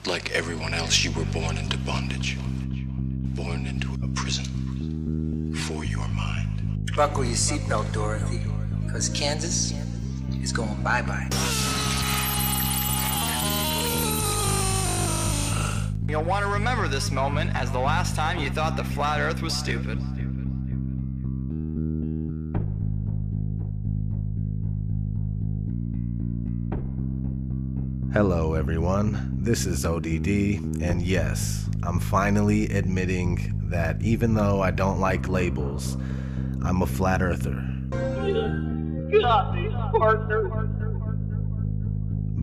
Like everyone else, you were born into bondage. Born into a prison for your mind. Buckle your seatbelt, Dorothy, because Kansas is going bye-bye. You'll want to remember this moment as the last time you thought the flat earth was stupid. Hello everyone, this is ODD, and yes, I'm finally admitting that even though I don't like labels, I'm a flat earther.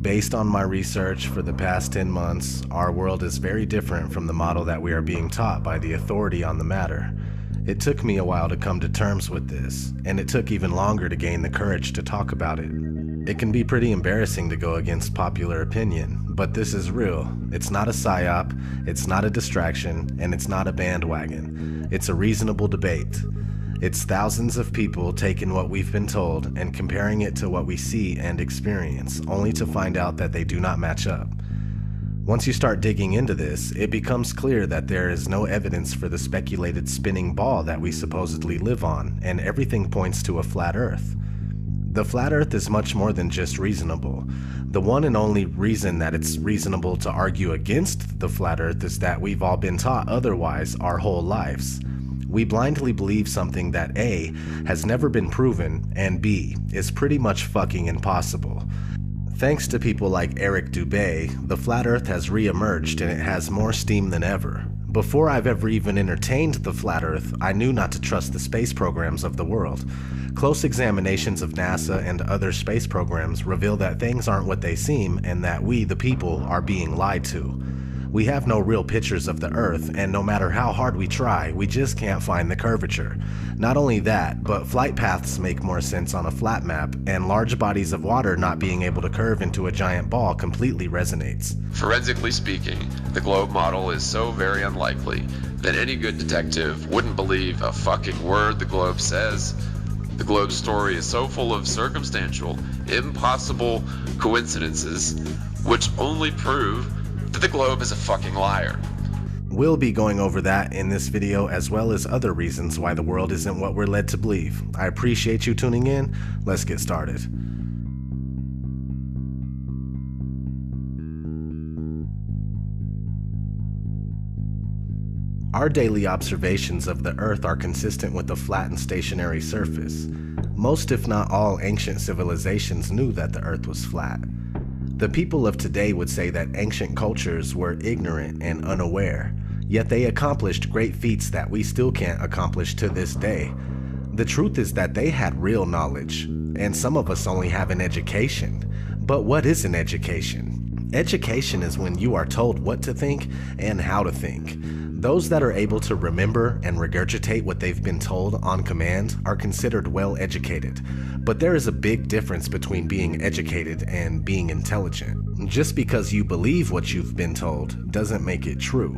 Based on my research for the past 10 months, our world is very different from the model that we are being taught by the authority on the matter. It took me a while to come to terms with this, and it took even longer to gain the courage to talk about it. It can be pretty embarrassing to go against popular opinion, but this is real. It's not a psyop, it's not a distraction, and it's not a bandwagon. It's a reasonable debate. It's thousands of people taking what we've been told and comparing it to what we see and experience, only to find out that they do not match up. Once you start digging into this, it becomes clear that there is no evidence for the speculated spinning ball that we supposedly live on, and everything points to a flat earth. The flat earth is much more than just reasonable. The one and only reason that it's reasonable to argue against the flat earth is that we've all been taught otherwise our whole lives. We blindly believe something that A, has never been proven, and B, is pretty much fucking impossible. Thanks to people like Eric Dubay, the flat earth has re-emerged and it has more steam than ever. Before I've ever even entertained the flat earth, I knew not to trust the space programs of the world. Close examinations of NASA and other space programs reveal that things aren't what they seem and that we, the people, are being lied to. We have no real pictures of the Earth, and no matter how hard we try, we just can't find the curvature. Not only that, but flight paths make more sense on a flat map, and large bodies of water not being able to curve into a giant ball completely resonates. Forensically speaking, the globe model is so very unlikely that any good detective wouldn't believe a fucking word the globe says. The globe story is so full of circumstantial, impossible coincidences, which only prove that the globe is a fucking liar. We'll be going over that in this video, as well as other reasons why the world isn't what we're led to believe. I appreciate you tuning in. Let's get started. Our daily observations of the Earth are consistent with a flat and stationary surface. Most, if not all, ancient civilizations knew that the Earth was flat. The people of today would say that ancient cultures were ignorant and unaware, yet they accomplished great feats that we still can't accomplish to this day. The truth is that they had real knowledge, and some of us only have an education. But what is an education? Education is when you are told what to think and how to think. Those that are able to remember and regurgitate what they've been told on command are considered well educated. But there is a big difference between being educated and being intelligent. Just because you believe what you've been told doesn't make it true.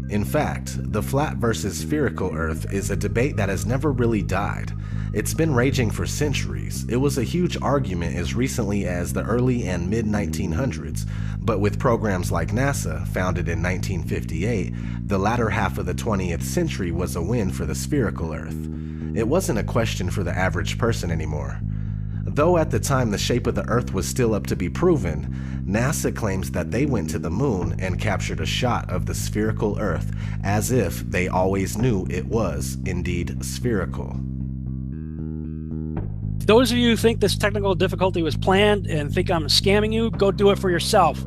In fact, the flat versus spherical Earth is a debate that has never really died. It's been raging for centuries. It was a huge argument as recently as the early and mid-1900s, but with programs like NASA, founded in 1958, the latter half of the 20th century was a win for the spherical Earth. It wasn't a question for the average person anymore. Though at the time the shape of the Earth was still up to be proven, NASA claims that they went to the moon and captured a shot of the spherical Earth as if they always knew it was indeed spherical. Those of you who think this technical difficulty was planned and think I'm scamming you, go do it for yourself.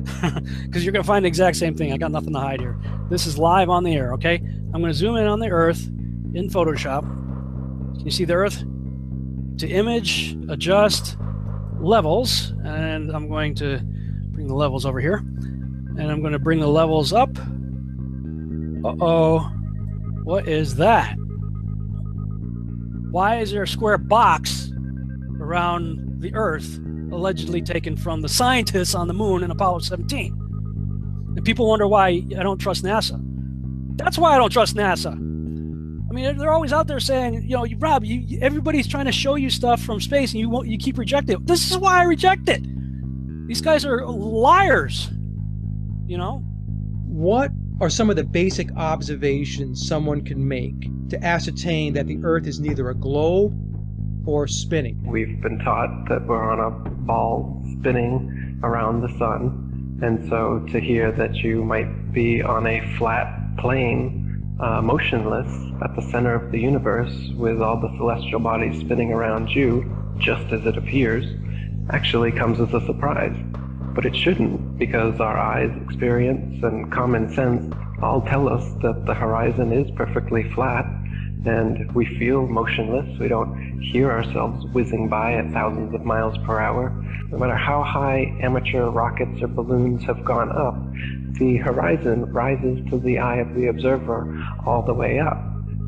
Because you're going to find the exact same thing. I got nothing to hide here. This is live on the air, okay? I'm going to zoom in on the Earth in Photoshop. Can you see the Earth? To image, adjust, levels, and I'm going to bring the levels over here. And I'm going to bring the levels up. Uh-oh. What is that? Why is there a square box around the Earth allegedly taken from the scientists on the moon in Apollo 17? And people wonder why I don't trust NASA. That's why I don't trust NASA. I mean, they're always out there saying, you know, Rob, everybody's trying to show you stuff from space and you keep rejecting it. This is why I reject it. These guys are liars. you know? What are some of the basic observations someone can make to ascertain that the Earth is neither a globe or spinning? We've been taught that we're on a ball spinning around the sun, and so to hear that you might be on a flat plane, motionless at the center of the universe with all the celestial bodies spinning around you, just as it appears, actually comes as a surprise. But it shouldn't, because our eyes, experience, and common sense all tell us that the horizon is perfectly flat, and we feel motionless. We don't hear ourselves whizzing by at thousands of miles per hour. No matter how high amateur rockets or balloons have gone up, the horizon rises to the eye of the observer all the way up,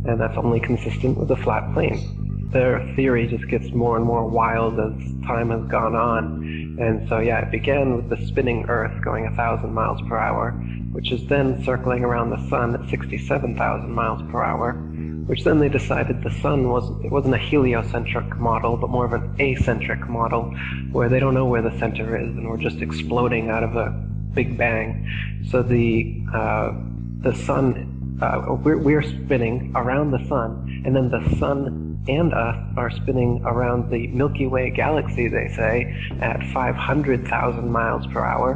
and that's only consistent with a flat plane. Their theory just gets more and more wild as time has gone on, and so yeah, it began with the spinning Earth going 1,000 miles per hour, which is then circling around the sun at 67,000 miles per hour, which then they decided the sun wasn't a heliocentric model, but more of an acentric model, where they don't know where the center is, and we're just exploding out of a Big Bang. So the sun, we're spinning around the sun, and then the sun and us are spinning around the Milky Way galaxy, they say, at 500,000 miles per hour.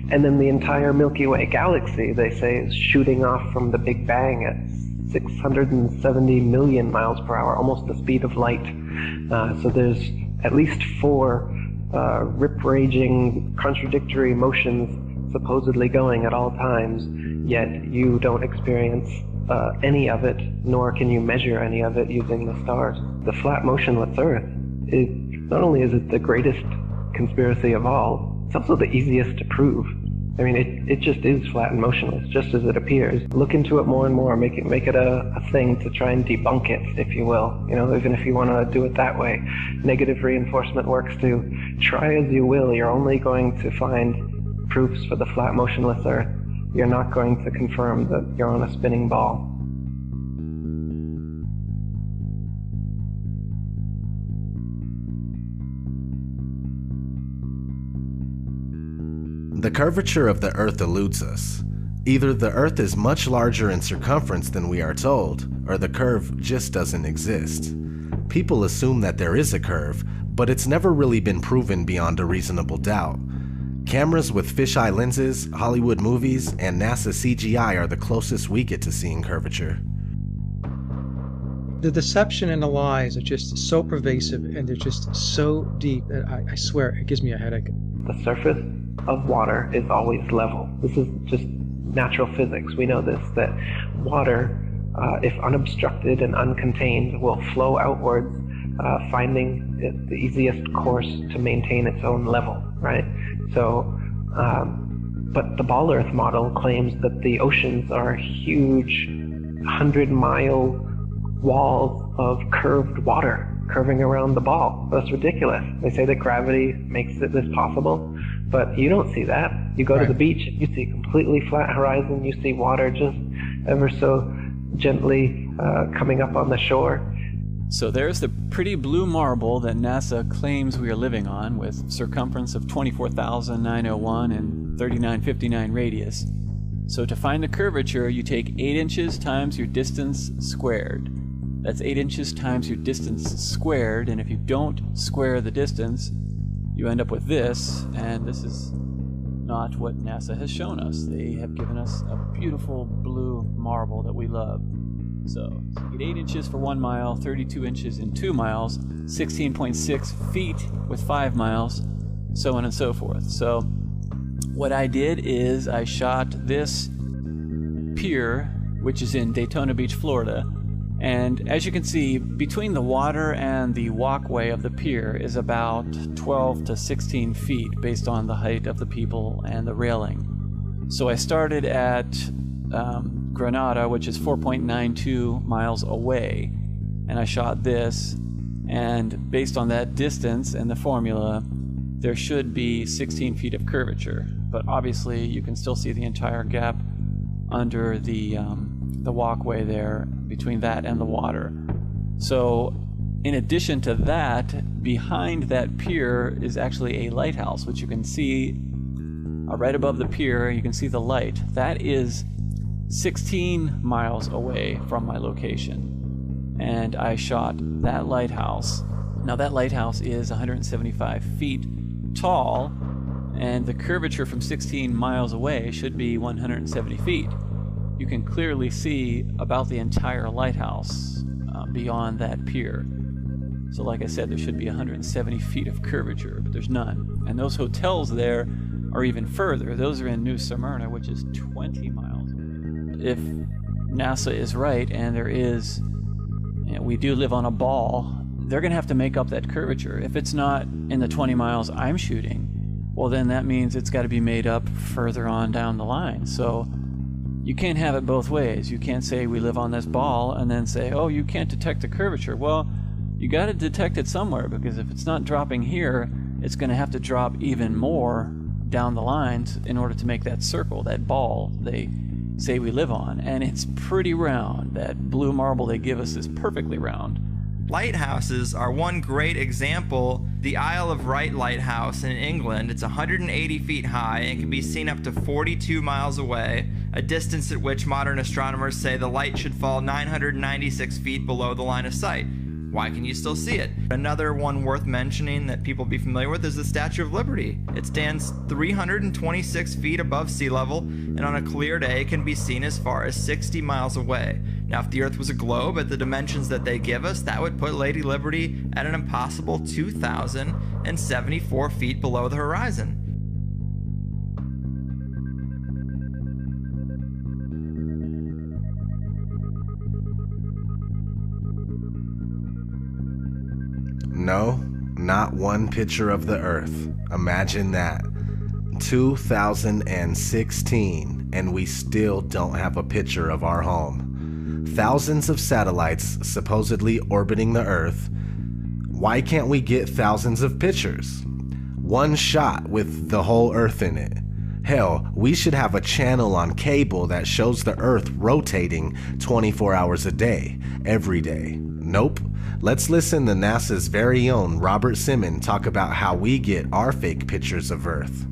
And then the entire Milky Way galaxy, they say, is shooting off from the Big Bang at 670 million miles per hour, almost the speed of light. So there's at least 4 rip-raging, contradictory motions supposedly going at all times, yet you don't experience any of it, nor can you measure any of it using the stars. The flat motionless Earth, not only is it the greatest conspiracy of all, it's also the easiest to prove. I mean, it just is flat and motionless, just as it appears. Look into it more and more, make it a thing to try and debunk it, if you will. You know, even if you want to do it that way. Negative reinforcement works too. Try as you will, you're only going to find proofs for the flat motionless Earth. You're not going to confirm that you're on a spinning ball. The curvature of the Earth eludes us. Either the Earth is much larger in circumference than we are told, or the curve just doesn't exist. People assume that there is a curve, but it's never really been proven beyond a reasonable doubt. Cameras with fisheye lenses, Hollywood movies, and NASA CGI are the closest we get to seeing curvature. The deception and the lies are just so pervasive, and they're just so deep that I swear it gives me a headache. The surface of water is always level. This is just natural physics. We know this, that water, if unobstructed and uncontained, will flow outwards, finding it the easiest course to maintain its own level, right? So, but the Ball Earth model claims that the oceans are huge 100-mile walls of curved water curving around the ball. That's ridiculous. They say that gravity makes this possible, but you don't see that. You go to the beach, you see a completely flat horizon, you see water just ever so gently coming up on the shore. So there's the pretty blue marble that NASA claims we are living on, with circumference of 24,901 and 3959 radius. So to find the curvature, you take 8 inches times your distance squared. That's 8 inches times your distance squared, and if you don't square the distance, you end up with this, and this is not what NASA has shown us. They have given us a beautiful blue marble that we love. So you get 8 inches for 1 mile, 32 inches in 2 miles, 16.6 feet with 5 miles, so on and so forth. So what I did is I shot this pier, which is in Daytona Beach, Florida, and as you can see, between the water and the walkway of the pier is about 12 to 16 feet based on the height of the people and the railing. So I started at Granada, which is 4.92 miles away, and I shot this, and based on that distance and the formula, there should be 16 feet of curvature, but obviously you can still see the entire gap under the walkway there between that and the water. So in addition to that, behind that pier is actually a lighthouse, which you can see right above the pier. You can see the light. That is 16 miles away from my location. And I shot that lighthouse. Now that lighthouse is 175 feet tall, and the curvature from 16 miles away should be 170 feet. You can clearly see about the entire lighthouse beyond that pier. So like I said, there should be 170 feet of curvature, but there's none. And those hotels there are even further. Those are in New Smyrna, which is 20 miles. If NASA is right, and there is, we do live on a ball, they're going to have to make up that curvature. If it's not in the 20 miles I'm shooting, well, then that means it's got to be made up further on down the line. So you can't have it both ways. You can't say we live on this ball and then say, oh, you can't detect the curvature. Well, you got to detect it somewhere, because if it's not dropping here, it's going to have to drop even more down the lines in order to make that circle, that ball they say we live on. And it's pretty round. That blue marble they give us is perfectly round. Lighthouses are one great example. The Isle of Wight Lighthouse in England, it's 180 feet high and can be seen up to 42 miles away, a distance at which modern astronomers say the light should fall 996 feet below the line of sight. Why can you still see it? Another one worth mentioning that people be familiar with is the Statue of Liberty. It stands 326 feet above sea level, and on a clear day can be seen as far as 60 miles away. Now, if the Earth was a globe at the dimensions that they give us, that would put Lady Liberty at an impossible 2,074 feet below the horizon. No, not one picture of the Earth. Imagine that. 2016, and we still don't have a picture of our home. Thousands of satellites supposedly orbiting the Earth. Why can't we get thousands of pictures? One shot with the whole Earth in it. Hell, we should have a channel on cable that shows the Earth rotating 24 hours a day, every day. Nope. Let's listen to NASA's very own Robert Simmons talk about how we get our fake pictures of Earth.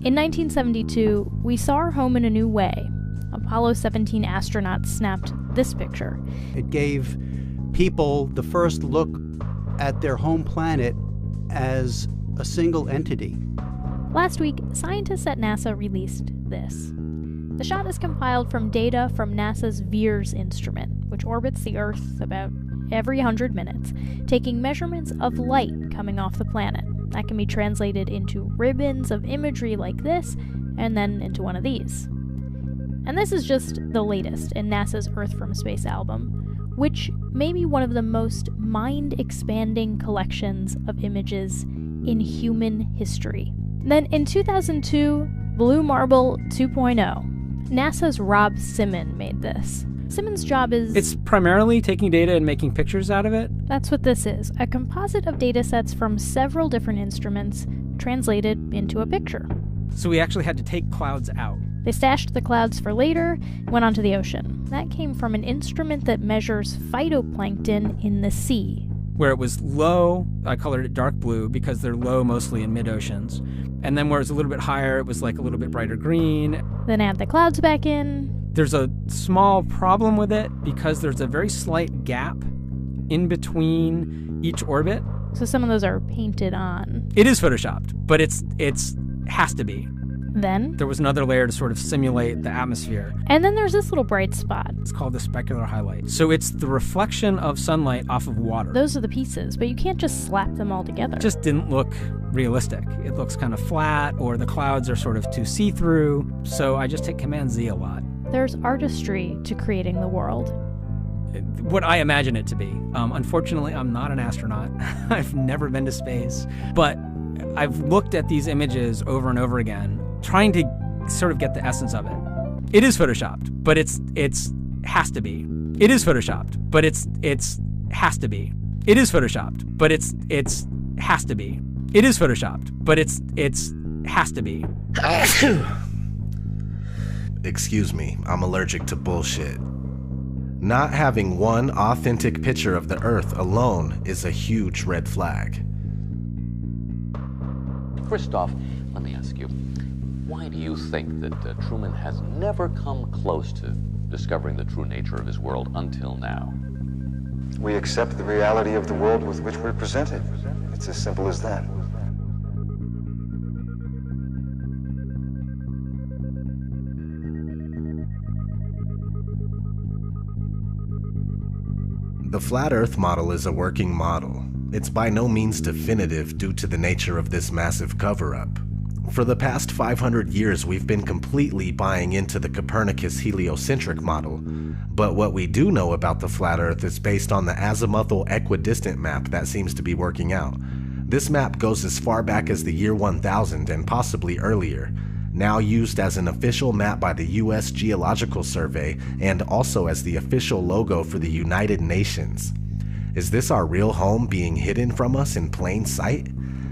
In 1972, we saw our home in a new way. Apollo 17 astronauts snapped this picture. It gave people the first look at their home planet as a single entity. Last week, scientists at NASA released this. The shot is compiled from data from NASA's VIRS instrument, which orbits the Earth about every 100 minutes, taking measurements of light coming off the planet. That can be translated into ribbons of imagery like this, and then into one of these. And this is just the latest in NASA's Earth from Space album, which may be one of the most mind-expanding collections of images in human history. Then in 2002, Blue Marble 2.0, NASA's Rob Simmons made this. Simmons' job is... It's primarily taking data and making pictures out of it. That's what this is, a composite of data sets from several different instruments translated into a picture. So we actually had to take clouds out. They stashed the clouds for later, went onto the ocean. That came from an instrument that measures phytoplankton in the sea. Where it was low, I colored it dark blue because they're low mostly in mid-oceans. And then where it was a little bit higher, it was like a little bit brighter green. Then add the clouds back in. There's a small problem with it because there's a very slight gap in between each orbit. So some of those are painted on. It is photoshopped, but it's has to be. Then there was another layer to sort of simulate the atmosphere. And then there's this little bright spot. It's called the specular highlight. So it's the reflection of sunlight off of water. Those are the pieces, but you can't just slap them all together. It just didn't look realistic. It looks kind of flat, or the clouds are sort of too see-through. So I just hit Command-Z a lot. There's artistry to creating the world. What I imagine it to be. Unfortunately, I'm not an astronaut. I've never been to space. But I've looked at these images over and over again, trying to sort of get the essence of it. It is photoshopped, but it's has to be. It is photoshopped, but it's has to be. It is photoshopped, but it's has to be. It is photoshopped, but it's has to be. Excuse me, I'm allergic to bullshit. Not having one authentic picture of the Earth alone is a huge red flag. Christoph, let me ask you, Why do you think that Truman has never come close to discovering the true nature of his world until now? We accept the reality of the world with which we're presented. It's as simple as that. The flat Earth model is a working model. It's by no means definitive due to the nature of this massive cover-up. For the past 500 years, we've been completely buying into the Copernicus heliocentric model, but what we do know about the flat Earth is based on the azimuthal equidistant map that seems to be working out. This map goes as far back as the year 1000 and possibly earlier, now used as an official map by the U.S. Geological Survey and also as the official logo for the United Nations. Is this our real home being hidden from us in plain sight?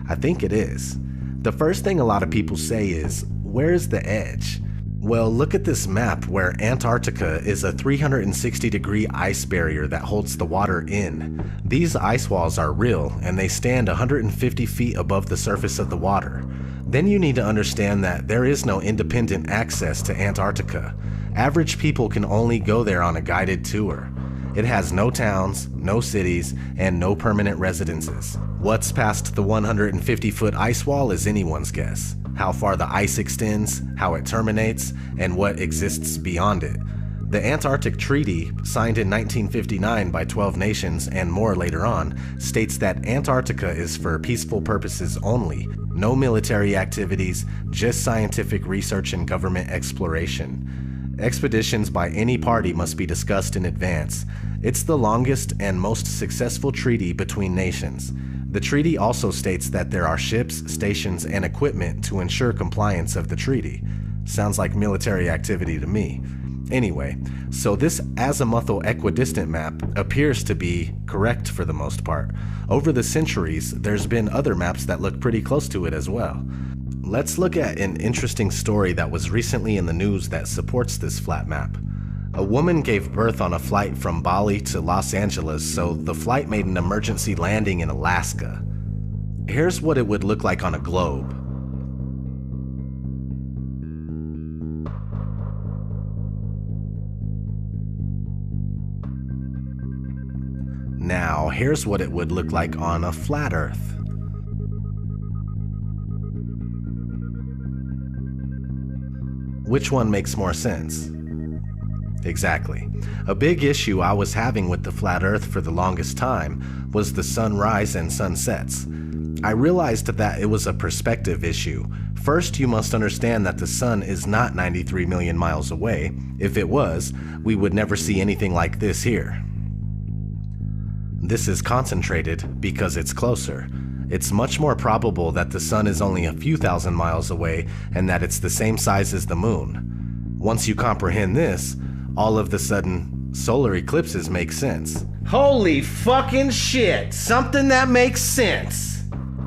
I think it is. The first thing a lot of people say is, where's the edge? Well, look at this map where Antarctica is a 360-degree ice barrier that holds the water in. These ice walls are real and they stand 150 feet above the surface of the water. Then you need to understand that there is no independent access to Antarctica. Average people can only go there on a guided tour. It has no towns, no cities, and no permanent residences. What's past the 150-foot ice wall is anyone's guess. How far the ice extends, how it terminates, and what exists beyond it. The Antarctic Treaty, signed in 1959 by 12 nations and more later on, states that Antarctica is for peaceful purposes only, no military activities, just scientific research and government exploration. Expeditions by any party must be discussed in advance. It's the longest and most successful treaty between nations. The treaty also states that there are ships, stations, and equipment to ensure compliance of the treaty. Sounds like military activity to me. Anyway, so this azimuthal equidistant map appears to be correct for the most part. Over the centuries, there's been other maps that look pretty close to it as well. Let's look at an interesting story that was recently in the news that supports this flat map. A woman gave birth on a flight from Bali to Los Angeles, so the flight made an emergency landing in Alaska. Here's what it would look like on a globe. Now, here's what it would look like on a flat Earth. Which one makes more sense? Exactly. A big issue I was having with the flat Earth for the longest time was the sunrise and sunsets. I realized that it was a perspective issue. First, you must understand that the sun is not 93 million miles away. If it was, we would never see anything like this here. This is concentrated because it's closer. It's much more probable that the sun is only a few thousand miles away and that it's the same size as the moon. Once you comprehend this, all of the sudden, solar eclipses make sense. Holy fucking shit! Something that makes sense!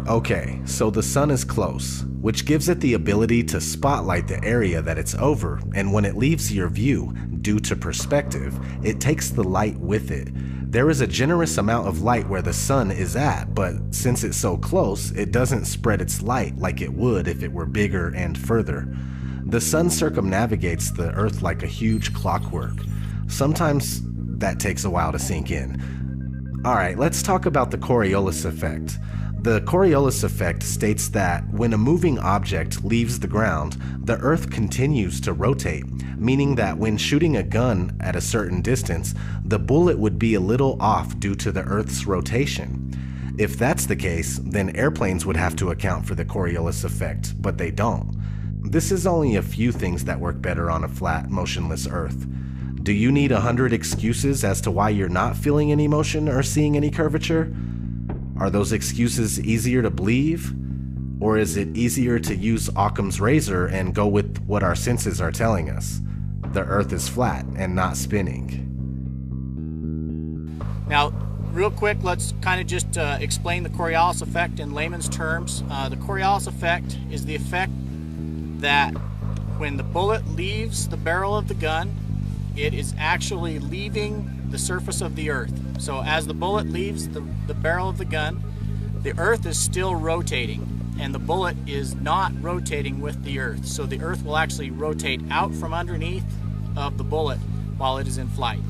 Okay, so the sun is close, which gives it the ability to spotlight the area that it's over, and when it leaves your view, due to perspective, it takes the light with it. There is a generous amount of light where the sun is at, but since it's so close, it doesn't spread its light like it would if it were bigger and further. The sun circumnavigates the Earth like a huge clockwork. Sometimes that takes a while to sink in. Alright, let's talk about the Coriolis effect. The Coriolis effect states that when a moving object leaves the ground, the Earth continues to rotate, meaning that when shooting a gun at a certain distance, the bullet would be a little off due to the Earth's rotation. If that's the case, then airplanes would have to account for the Coriolis effect, but they don't. This is only a few things that work better on a flat, motionless Earth. Do you need 100 excuses as to why you're not feeling any motion or seeing any curvature? Are those excuses easier to believe? Or is it easier to use Occam's razor and go with what our senses are telling us? The Earth is flat and not spinning. Now, real quick, let's kind of just explain the Coriolis effect in layman's terms. The Coriolis effect is the effect that when the bullet leaves the barrel of the gun, it is actually leaving the surface of the Earth. So as the bullet leaves the barrel of the gun, the Earth is still rotating, and the bullet is not rotating with the Earth. So the Earth will actually rotate out from underneath of the bullet while it is in flight.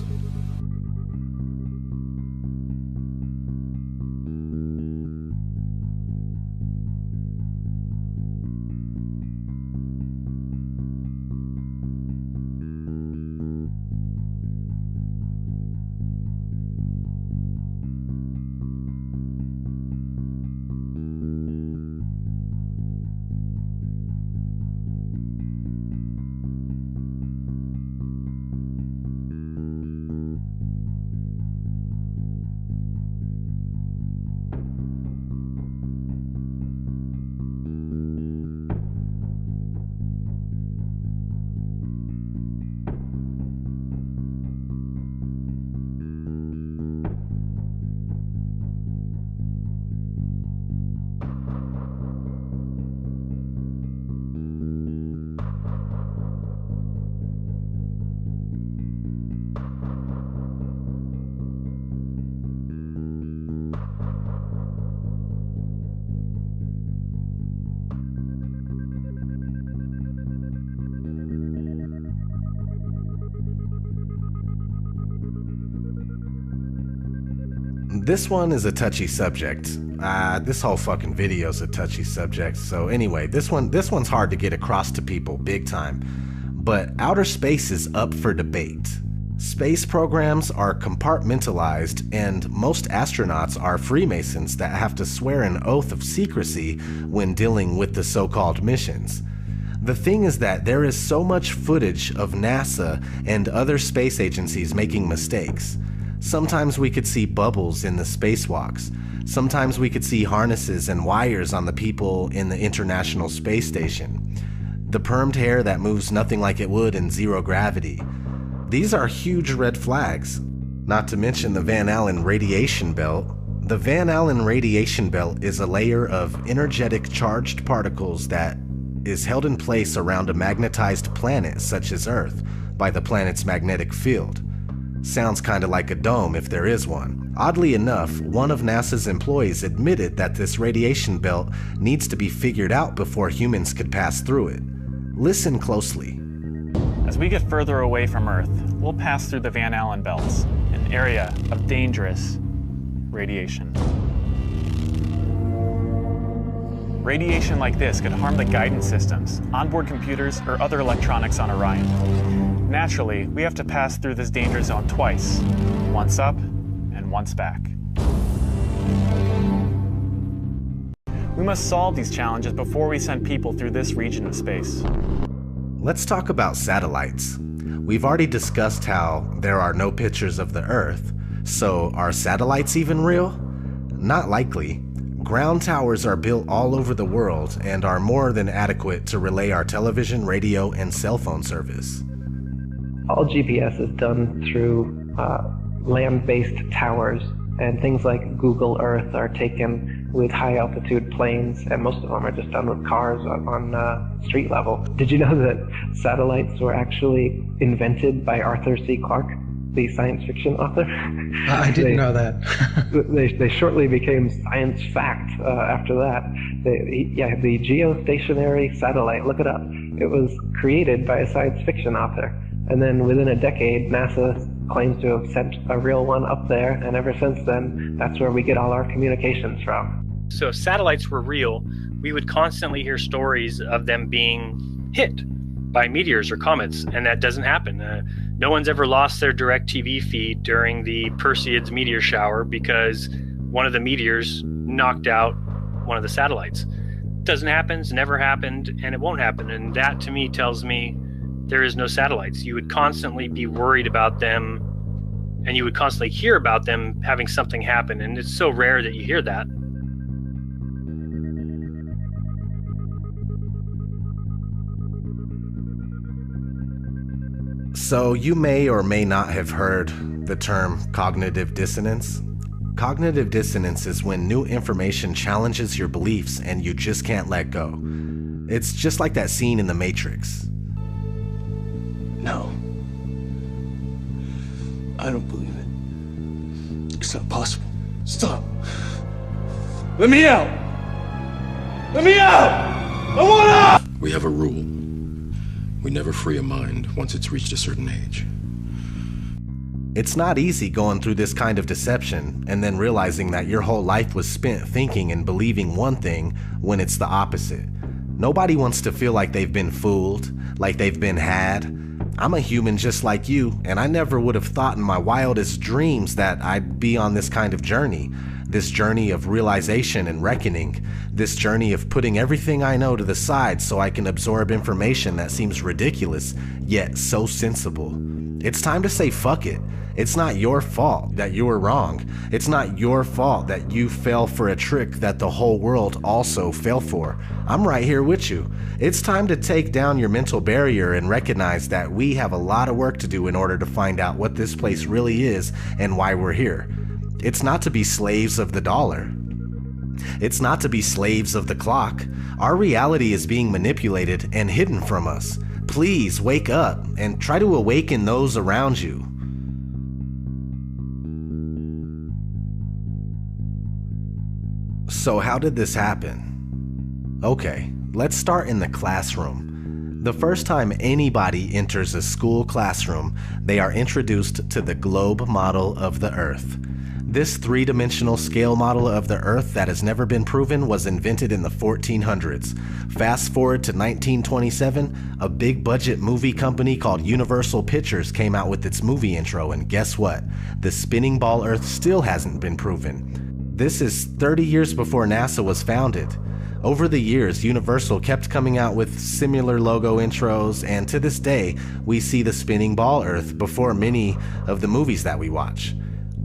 This one is a touchy subject. This whole fucking video's a touchy subject. So anyway, this one's hard to get across to people big time. But outer space is up for debate. Space programs are compartmentalized, and most astronauts are Freemasons that have to swear an oath of secrecy when dealing with the so-called missions. The thing is that there is so much footage of NASA and other space agencies making mistakes. Sometimes we could see bubbles in the spacewalks. Sometimes we could see harnesses and wires on the people in the International Space Station. The permed hair that moves nothing like it would in zero gravity. These are huge red flags. Not to mention the Van Allen radiation belt. The Van Allen radiation belt is a layer of energetic charged particles that is held in place around a magnetized planet such as Earth by the planet's magnetic field. Sounds kinda like a dome if there is one. Oddly enough, one of NASA's employees admitted that this radiation belt needs to be figured out before humans could pass through it. Listen closely. As we get further away from Earth, we'll pass through the Van Allen belts, an area of dangerous radiation. Radiation like this could harm the guidance systems, onboard computers, or other electronics on Orion. Naturally, we have to pass through this danger zone twice, once up and once back. We must solve these challenges before we send people through this region of space. Let's talk about satellites. We've already discussed how there are no pictures of the Earth, so are satellites even real? Not likely. Ground towers are built all over the world and are more than adequate to relay our television, radio, and cell phone service. All GPS is done through land-based towers, and things like Google Earth are taken with high-altitude planes, and most of them are just done with cars on street level. Did you know that satellites were actually invented by Arthur C. Clarke, the science fiction author? I didn't know that. they shortly became science fact after that. The geostationary satellite, look it up. It was created by a science fiction author. And then within a decade, NASA claims to have sent a real one up there, and ever since then, that's where we get all our communications from. So if satellites were real, we would constantly hear stories of them being hit by meteors or comets, and that doesn't happen. No one's ever lost their direct TV feed during the Perseids meteor shower because one of the meteors knocked out one of the satellites. Doesn't happen, it's never happened, and it won't happen. And that to me tells me there is no satellites. You would constantly be worried about them, and you would constantly hear about them having something happen, and it's so rare that you hear that. So you may or may not have heard the term cognitive dissonance. Cognitive dissonance is when new information challenges your beliefs and you just can't let go. It's just like that scene in The Matrix. No. I don't believe it. It's not possible. Stop. Let me out! Let me out! I want out! We have a rule. We never free a mind once it's reached a certain age. It's not easy going through this kind of deception and then realizing that your whole life was spent thinking and believing one thing when it's the opposite. Nobody wants to feel like they've been fooled, like they've been had. I'm a human just like you, and I never would have thought in my wildest dreams that I'd be on this kind of journey. This journey of realization and reckoning. This journey of putting everything I know to the side so I can absorb information that seems ridiculous, yet so sensible. It's time to say fuck it. It's not your fault that you were wrong. It's not your fault that you fell for a trick that the whole world also fell for. I'm right here with you. It's time to take down your mental barrier and recognize that we have a lot of work to do in order to find out what this place really is and why we're here. It's not to be slaves of the dollar. It's not to be slaves of the clock. Our reality is being manipulated and hidden from us. Please wake up and try to awaken those around you. So how did this happen? Okay, let's start in the classroom. The first time anybody enters a school classroom, they are introduced to the globe model of the Earth. This three-dimensional scale model of the Earth that has never been proven was invented in the 1400s. Fast forward to 1927, a big-budget movie company called Universal Pictures came out with its movie intro, and guess what? The spinning ball Earth still hasn't been proven. This is 30 years before NASA was founded. Over the years, Universal kept coming out with similar logo intros, and to this day, we see the spinning ball Earth before many of the movies that we watch.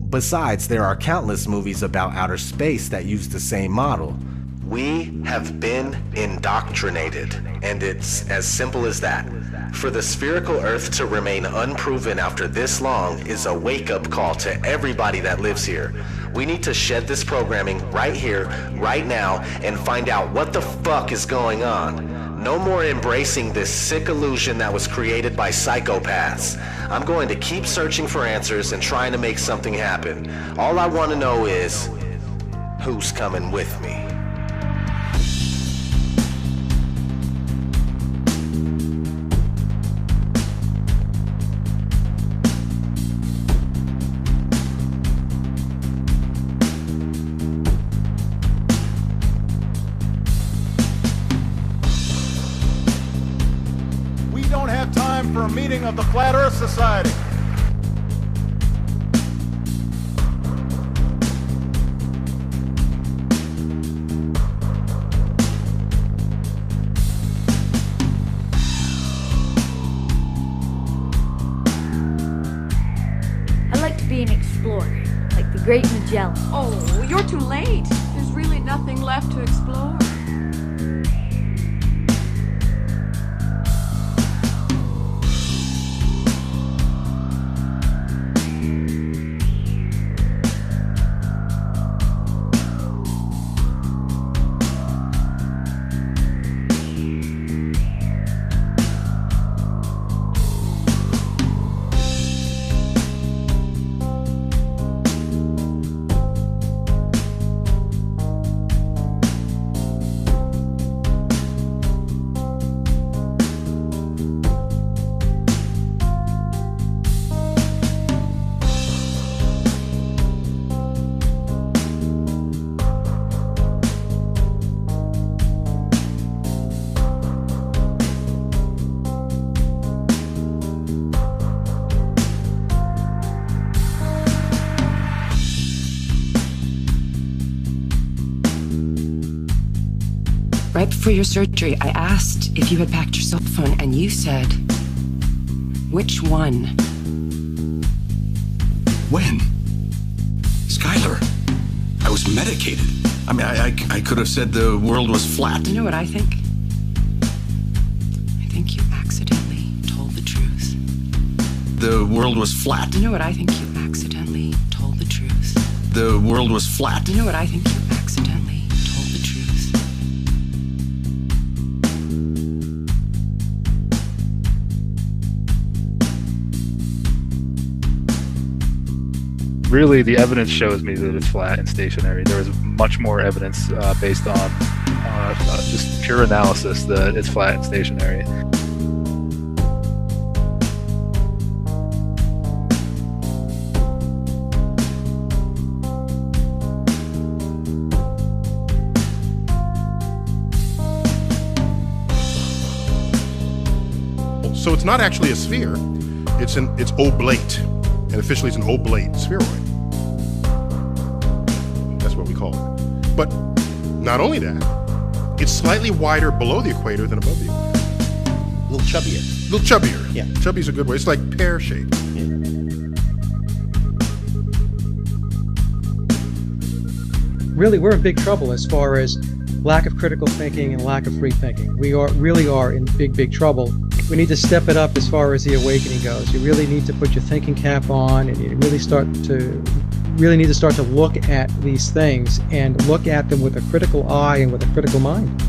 Besides, there are countless movies about outer space that use the same model. We have been indoctrinated, and it's as simple as that. For the spherical Earth to remain unproven after this long is a wake-up call to everybody that lives here. We need to shed this programming right here, right now, and find out what the fuck is going on. No more embracing this sick illusion that was created by psychopaths. I'm going to keep searching for answers and trying to make something happen. All I want to know is, who's coming with me? For a meeting of the Flat Earth Society. I'd like to be an explorer, like the Great Magellan. Oh, you're too late. There's really nothing left to explore. Right before your surgery, I asked if you had packed your cell phone, and you said, which one? When? Skylar, I was medicated. I mean, I could have said the world was flat. You know what I think? I think you accidentally told the truth. The world was flat. You know what I think? You accidentally told the truth. The world was flat. You know what I think? You accidentally told the truth. Really, the evidence shows me that it's flat and stationary. There is much more evidence based on just pure analysis that it's flat and stationary. So it's not actually a sphere, it's oblate, and officially it's an oblate spheroid. That's what we call it. But not only that, it's slightly wider below the equator than above the equator. A little chubbier. A little chubbier. Yeah. Chubby's a good way. It's like pear-shaped. Yeah. Really, we're in big trouble as far as lack of critical thinking and lack of free thinking. We really are in big trouble. We need to step it up as far as the awakening goes. You really need to put your thinking cap on, and you really need to start to look at these things and look at them with a critical eye and with a critical mind.